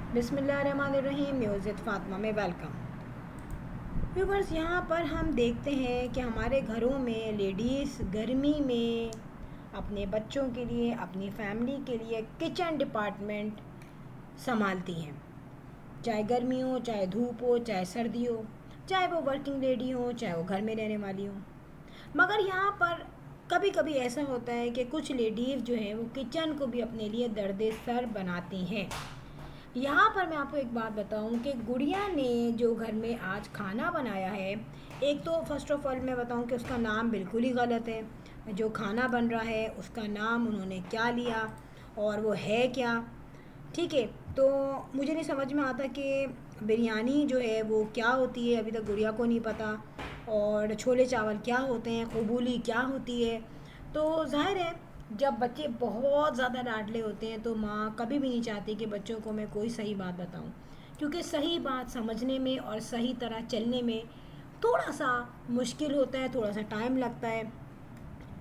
बिस्मिल्लाहिर्रहमानिर्रहीम। म्यूज़िक फ़ातिमा में welcome. Viewers, यहाँ पर हम देखते हैं कि हमारे घरों में लेडीज़ गर्मी में अपने बच्चों के लिए, अपनी फैमिली के लिए किचन डिपार्टमेंट संभालती हैं। चाहे गर्मी हो, चाहे धूप हो, चाहे सर्दी हो, चाहे वो वर्किंग लेडी हो, चाहे वो घर में रहने वाली हो। मगर यहाँ पर कभी कभी ऐसा होता है कि कुछ लेडीज़ जो हैं वो किचन को भी अपने लिए दर्द सर बनाती हैं। यहाँ पर मैं आपको एक बात बताऊँ कि गुड़िया ने जो घर में आज खाना बनाया है, एक तो फर्स्ट ऑफ ऑल मैं बताऊँ कि उसका नाम बिल्कुल ही गलत है। जो खाना बन रहा है उसका नाम उन्होंने क्या लिया और वो है क्या, ठीक है। तो मुझे नहीं समझ में आता कि बिरयानी जो है वो क्या होती है, अभी तक गुड़िया को नहीं पता। और छोले चावल क्या होते हैं, कबूली क्या होती है। तो जाहिर है जब बच्चे बहुत ज़्यादा लाडले होते हैं तो माँ कभी भी नहीं चाहती कि बच्चों को मैं कोई सही बात बताऊँ, क्योंकि सही बात समझने में और सही तरह चलने में थोड़ा सा मुश्किल होता है, थोड़ा सा टाइम लगता है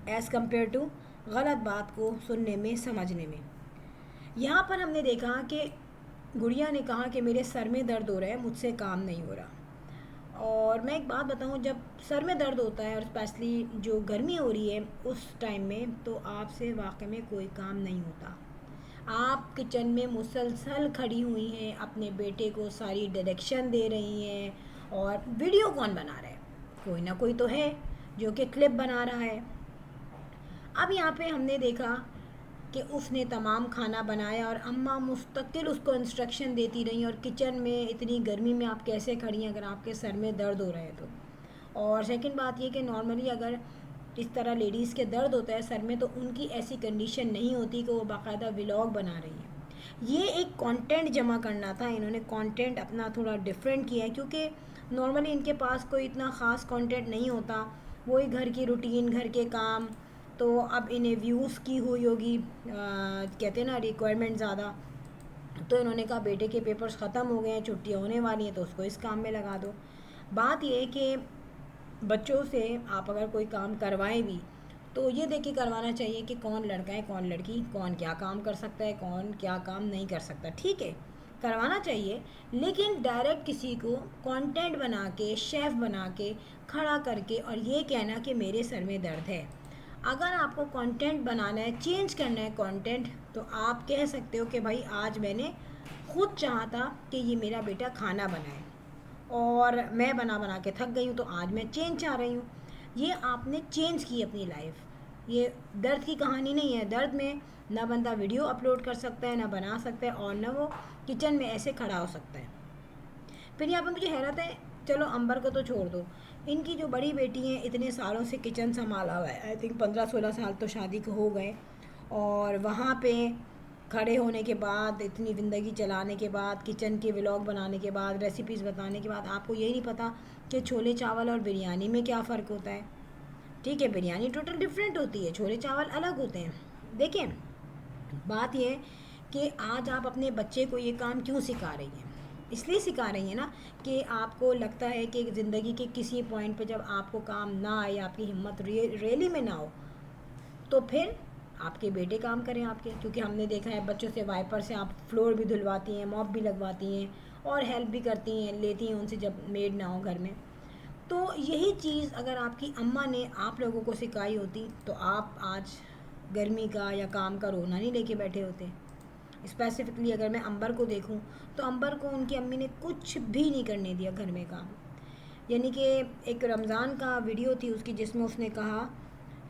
एज़ कम्पेयर टू गलत बात को सुनने में, समझने में। यहाँ पर हमने देखा कि गुड़िया ने कहा कि मेरे सर में दर्द हो रहा है, मुझसे काम नहीं हो रहा। और मैं एक बात बताऊँ, जब सर में दर्द होता है और स्पेशली जो गर्मी हो रही है उस टाइम में, तो आपसे वाकई में कोई काम नहीं होता। आप किचन में मुसलसल खड़ी हुई हैं, अपने बेटे को सारी डायरेक्शन दे रही हैं। और वीडियो कौन बना रहा है? कोई ना कोई तो है जो कि क्लिप बना रहा है। अब यहाँ पे हमने देखा कि उसने तमाम खाना बनाया और अम्मा मुस्तकिल उसको इंस्ट्रक्शन देती रही। और किचन में इतनी गर्मी में आप कैसे खड़ी हैं अगर आपके सर में दर्द हो रहा है तो। और सेकंड बात ये कि नॉर्मली अगर इस तरह लेडीज़ के दर्द होता है सर में तो उनकी ऐसी कंडीशन नहीं होती कि वो बाकायदा व्लॉग बना रही हैं। ये एक कंटेंट जमा करना था, इन्होंने कंटेंट अपना थोड़ा डिफरेंट किया है, क्योंकि नॉर्मली इनके पास कोई इतना ख़ास कंटेंट नहीं होता, वही घर की रूटीन, घर के काम। तो अब इन्हें व्यूज़ की हुई होगी, कहते हैं ना रिक्वायरमेंट ज़्यादा। तो इन्होंने कहा बेटे के पेपर्स ख़त्म हो गए हैं, छुट्टियाँ होने वाली हैं, तो उसको इस काम में लगा दो। बात ये है कि बच्चों से आप अगर कोई काम करवाएं भी तो ये देख के करवाना चाहिए कि कौन लड़का है कौन लड़की, कौन क्या काम कर सकता है, कौन क्या काम नहीं कर सकता। ठीक है, करवाना चाहिए, लेकिन डायरेक्ट किसी को कंटेंट बना के, शेफ़ बना के खड़ा करके और ये कहना कि मेरे सर में दर्द है। अगर आपको कंटेंट बनाना है, चेंज करना है कंटेंट, तो आप कह सकते हो कि भाई आज मैंने खुद चाहा था कि ये मेरा बेटा खाना बनाए और मैं बना बना के थक गई हूँ, तो आज मैं चेंज चाह रही हूँ। ये आपने चेंज की अपनी लाइफ। ये दर्द की कहानी नहीं है। दर्द में ना बंदा वीडियो अपलोड कर सकता है, ना बना सकता है, और ना वो किचन में ऐसे खड़ा हो सकता है। फिर यहाँ पर मुझे हैरत है, चलो अंबर को तो छोड़ दो, इनकी जो बड़ी बेटी हैं इतने सालों से किचन संभाला हुआ है, आई थिंक 15-16 साल तो शादी को हो गए। और वहाँ पे खड़े होने के बाद, इतनी ज़िंदगी चलाने के बाद, किचन के व्लॉग बनाने के बाद, रेसिपीज़ बताने के बाद, आपको यही नहीं पता कि छोले चावल और बिरयानी में क्या फ़र्क होता है। ठीक है, बिरयानी टोटल डिफरेंट होती है, छोले चावल अलग होते हैं। देखें, बात यह है कि आज आप अपने बच्चे को ये काम क्यों सिखा रही हैं? इसलिए सिखा रही हैं ना कि आपको लगता है कि ज़िंदगी के किसी पॉइंट पे जब आपको काम ना आए, आपकी हिम्मत रियली में ना हो, तो फिर आपके बेटे काम करें आपके। क्योंकि हमने देखा है बच्चों से वाइपर से आप फ्लोर भी धुलवाती हैं, मॉप भी लगवाती हैं और हेल्प भी करती हैं, लेती हैं उनसे जब मेड ना हो घर में। तो यही चीज़ अगर आपकी अम्मा ने आप लोगों को सिखाई होती तो आप आज गर्मी का या काम का रोना नहीं लेके बैठे होते। स्पेसिफिकली अगर मैं अंबर को देखूं तो अंबर को उनकी अम्मी ने कुछ भी नहीं करने दिया घर में काम। यानी कि एक रमज़ान का वीडियो थी उसकी जिसमें उसने कहा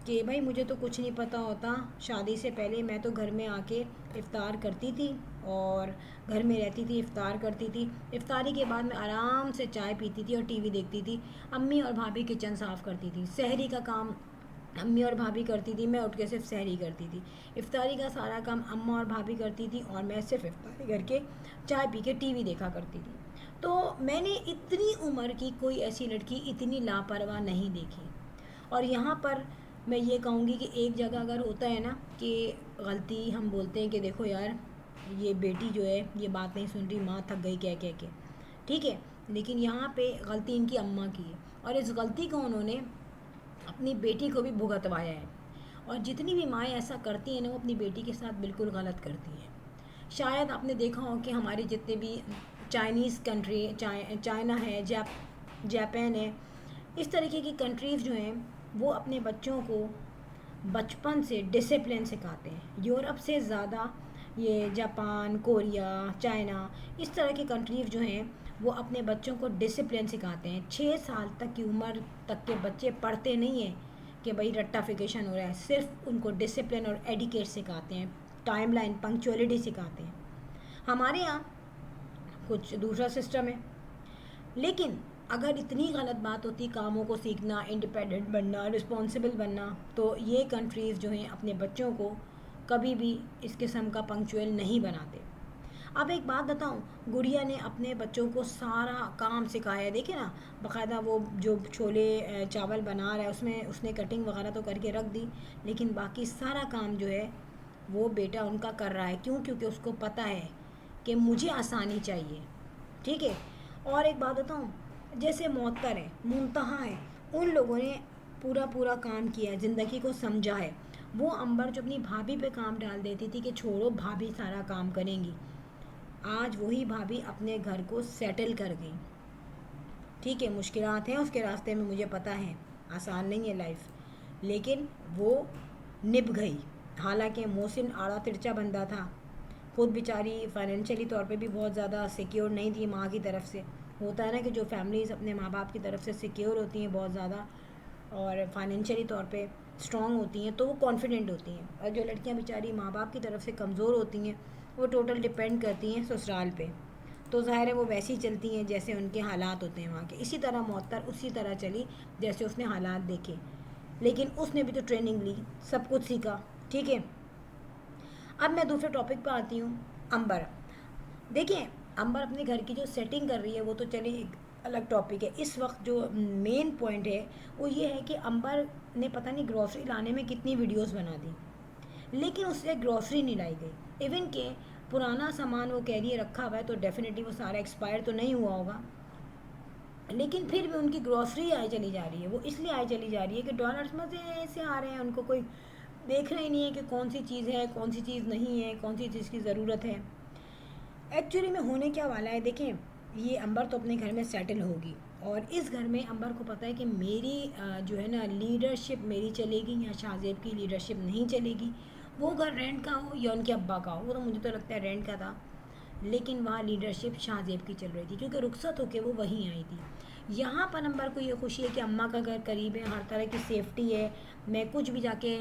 कि भाई मुझे तो कुछ नहीं पता होता, शादी से पहले मैं तो घर में आके इफ़्तार करती थी और घर में रहती थी, इफ़्तार करती थी, इफ़्तारी के बाद मैं आराम से चाय पीती थी और टीवी देखती थी। अम्मी और भाभी किचन साफ़ करती थी, सहरी का काम अम्मी और भाभी करती थी, मैं उठ के सिर्फ सहरी करती थी। इफ़्तारी का सारा काम अम्मा और भाभी करती थी और मैं सिर्फ इफ़्तारी करके चाय पी के टीवी देखा करती थी। तो मैंने इतनी उम्र की कोई ऐसी लड़की इतनी लापरवाह नहीं देखी। और यहाँ पर मैं ये कहूँगी कि एक जगह अगर होता है ना कि गलती हम बोलते हैं कि देखो यार ये बेटी जो है ये बात नहीं सुन रही, माँ थक गई कह कह के, ठीक है, लेकिन यहाँ पे गलती इनकी अम्मा की है और इस गलती को उन्होंने अपनी बेटी को भी भुगतवाया है। और जितनी भी माएँ ऐसा करती हैं ना वो अपनी बेटी के साथ बिल्कुल गलत करती हैं, शायद आपने देखा हो कि हमारे जितने भी चाइनीज़ कंट्री, चाइना है, जापान है, इस तरीके की कंट्रीज़ जो हैं वो अपने बच्चों को बचपन से डिसिप्लिन सिखाते हैं। यूरोप से ज़्यादा ये जापान, कोरिया, चाइना, इस तरह की कंट्रीज़ जो हैं वो अपने बच्चों को डिसिप्लिन सिखाते हैं। 6 साल तक की उम्र तक के बच्चे पढ़ते नहीं हैं कि भाई रट्टाफिकेशन हो रहा है, सिर्फ उनको डिसिप्लिन और एडिकेट सिखाते हैं, टाइमलाइन, पंक्चुअलिटी सिखाते हैं। हमारे यहाँ कुछ दूसरा सिस्टम है। लेकिन अगर इतनी गलत बात होती कामों को सीखना, इंडिपेंडेंट बनना, रिस्पॉन्सिबल बनना, तो ये कंट्रीज़ जो हैं अपने बच्चों को कभी भी इस किस्म का पंक्चुअल नहीं बनाते। अब एक बात बताऊं, गुड़िया ने अपने बच्चों को सारा काम सिखाया। देखिए ना, बाकायदा वो जो छोले चावल बना रहा है उसमें उसने कटिंग वगैरह तो करके रख दी, लेकिन बाकी सारा काम जो है वो बेटा उनका कर रहा है। क्यों? क्योंकि उसको पता है कि मुझे आसानी चाहिए। ठीक है। और एक बात बताऊँ, जैसे मौतर है, मुंतहा है, उन लोगों ने पूरा पूरा काम किया है, ज़िंदगी को समझा है। वो अंबर जो अपनी भाभी पे काम डाल देती थी कि छोड़ो भाभी सारा काम करेंगी, आज वही भाभी अपने घर को सेटल कर गई। ठीक है, मुश्किलात हैं उसके रास्ते में, मुझे पता है, आसान नहीं है लाइफ, लेकिन वो निभ गई। हालांकि मोहसिन आड़ा तिरछा बंदा था, खुद बेचारी फाइनेंशियली तौर पे भी बहुत ज़्यादा सिक्योर नहीं थी माँ की तरफ से। होता है ना कि जो फैमिलीज़ अपने माँ बाप की तरफ से सिक्योर होती हैं बहुत ज़्यादा और फाइनेंशियली तौर पे स्ट्रॉन्ग होती हैं तो वो कॉन्फिडेंट होती हैं, और जो लड़कियाँ बेचारी माँ बाप की तरफ से कमज़ोर होती हैं वो टोटल डिपेंड करती हैं ससुराल पे। तो ज़ाहिर है वो वैसी चलती हैं जैसे उनके हालात होते हैं वहाँ के। इसी तरह मुअत्तर उसी तरह चली जैसे उसने हालात देखे, लेकिन उसने भी तो ट्रेनिंग ली, सब कुछ सीखा। ठीक है। अब मैं दूसरे टॉपिक पर आती हूँ, अंबर। देखिए, अंबर अपने घर की जो सेटिंग कर रही है वो तो चलिए एक अलग टॉपिक है। इस वक्त जो मेन पॉइंट है वो ये है कि अंबर ने पता नहीं ग्रॉसरी लाने में कितनी वीडियोस बना दी, लेकिन उससे ग्रॉसरी नहीं लाई गई। इवन के पुराना सामान वो कह रही है रखा हुआ है, तो डेफिनेटली वो सारा एक्सपायर तो नहीं हुआ होगा, लेकिन फिर भी उनकी ग्रॉसरी आई चली जा रही है। वो इसलिए आई चली जा रही है कि डॉलर्स मज़े से आ रहे हैं, उनको कोई देखना ही नहीं है कि कौन सी चीज़ है, कौन सी चीज़ नहीं है, कौन सी चीज़ की ज़रूरत है। एक्चुअली में होने क्या वाला है, देखें, ये अंबर तो अपने घर में सेटल होगी और इस घर में अंबर को पता है कि मेरी जो है ना लीडरशिप मेरी चलेगी या शाहजेब की लीडरशिप नहीं चलेगी। वो घर रेंट का हो या उनके अब्बा का हो, वो तो मुझे तो लगता है रेंट का था, लेकिन वहाँ लीडरशिप शाहजेब की चल रही थी क्योंकि रुखसत होकर वो वहीं आई थी। यहाँ पर अंबर को ये खुशी है कि अम्मा का घर करीब है, हर तरह की सेफ्टी है, मैं कुछ भी जाके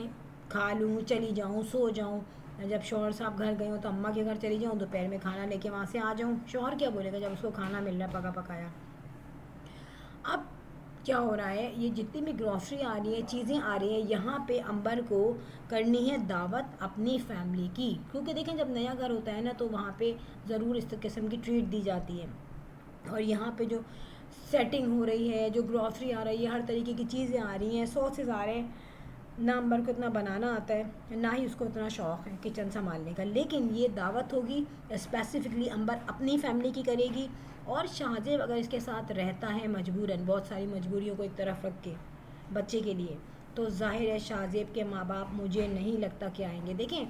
खा लूँ, चली जाऊँ, सो जाऊँ। जब शौहर साहब घर गए हो तो अम्मा के घर चली जाऊँ, दोपहर में खाना लेके वहाँ से आ जाऊँ। शौहर क्या बोलेगा जब उसको खाना मिल रहा है पका पकाया। अब क्या हो रहा है, ये जितनी भी ग्रॉसरी आ रही है, चीज़ें आ रही हैं, यहाँ पे अंबर को करनी है दावत अपनी फैमिली की। क्योंकि देखें, जब नया घर होता है ना तो वहाँ पे ज़रूर इस किस्म की ट्रीट दी जाती है। और यहाँ पे जो सेटिंग हो रही है, जो ग्रॉसरी आ रही है, हर तरीके की चीज़ें आ रही हैं, सॉसेस आ रहे हैं, ना अंबर को इतना बनाना आता है, ना ही उसको इतना शौक़ है किचन संभालने का। लेकिन ये दावत होगी स्पेसिफ़िकली अंबर अपनी फैमिली की करेगी। और शाहजेब अगर इसके साथ रहता है मजबूरन, बहुत सारी मजबूरियों को एक तरफ रख के बच्चे के लिए, तो जाहिर है शाहजेब के माँ बाप मुझे नहीं लगता कि आएंगे। देखें,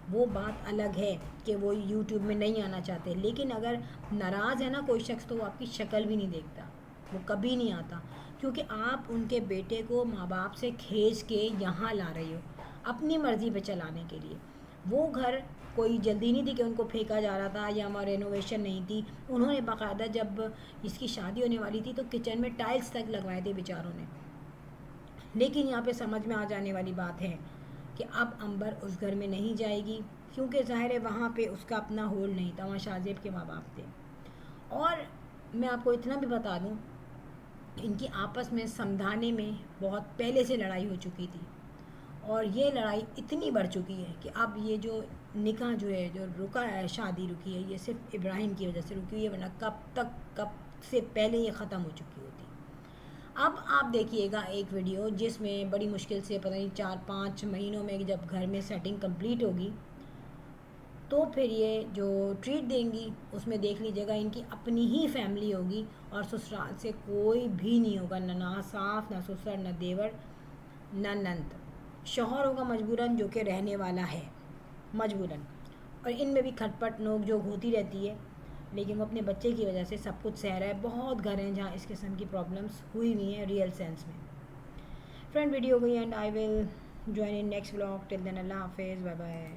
वो बात अलग है कि वो यूट्यूब में नहीं आना चाहते, लेकिन अगर नाराज़ है ना कोई शख्स तो वो आपकी शक्ल भी नहीं देखता, वो कभी नहीं आता, क्योंकि आप उनके बेटे को माँ बाप से खींच के यहाँ ला रही हो अपनी मर्ज़ी पे चलाने के लिए। वो घर कोई जल्दी नहीं थी कि उनको फेंका जा रहा था या वहाँ रेनोवेशन नहीं थी। उन्होंने बाकायदा जब इसकी शादी होने वाली थी तो किचन में टाइल्स तक लगवाए थे बेचारों ने। लेकिन यहाँ पे समझ में आ जाने वाली बात है कि अब अंबर उस घर में नहीं जाएगी, क्योंकि ज़ाहिर है वहाँ पे उसका अपना होल्ड नहीं था, वहाँ शाहजेब के माँ बाप थे। और मैं आपको इतना भी बता दूँ, इनकी आपस में समझाने में बहुत पहले से लड़ाई हो चुकी थी, और ये लड़ाई इतनी बढ़ चुकी है कि अब ये जो निकाह जो है, जो रुका है, शादी रुकी है, ये सिर्फ इब्राहिम की वजह से रुकी हुई है, वरना कब से पहले ये ख़त्म हो चुकी होती। अब आप देखिएगा एक वीडियो जिसमें बड़ी मुश्किल से पता नहीं 4-5 महीनों में जब घर में सेटिंग कंप्लीट होगी तो फिर ये जो ट्रीट देंगी उसमें देख लीजिएगा इनकी अपनी ही फैमिली होगी और ससुराल से कोई भी नहीं होगा, ना सास, ना ससुर, ना देवर, ना नंद। शौहर होगा मजबूरन, जो कि रहने वाला है मजबूरन। और इनमें भी खटपट नोक जोक होती रहती है, लेकिन वो अपने बच्चे की वजह से सब कुछ सह रहा है। बहुत घर हैं जहाँ इस किस्म की प्रॉब्लम्स हुई हुई हैं रियल सेंस में। फ्रेंड, वीडियो हो गई and I will join in next vlog. Till then अल्लाह हाफिज़, बाय बाय।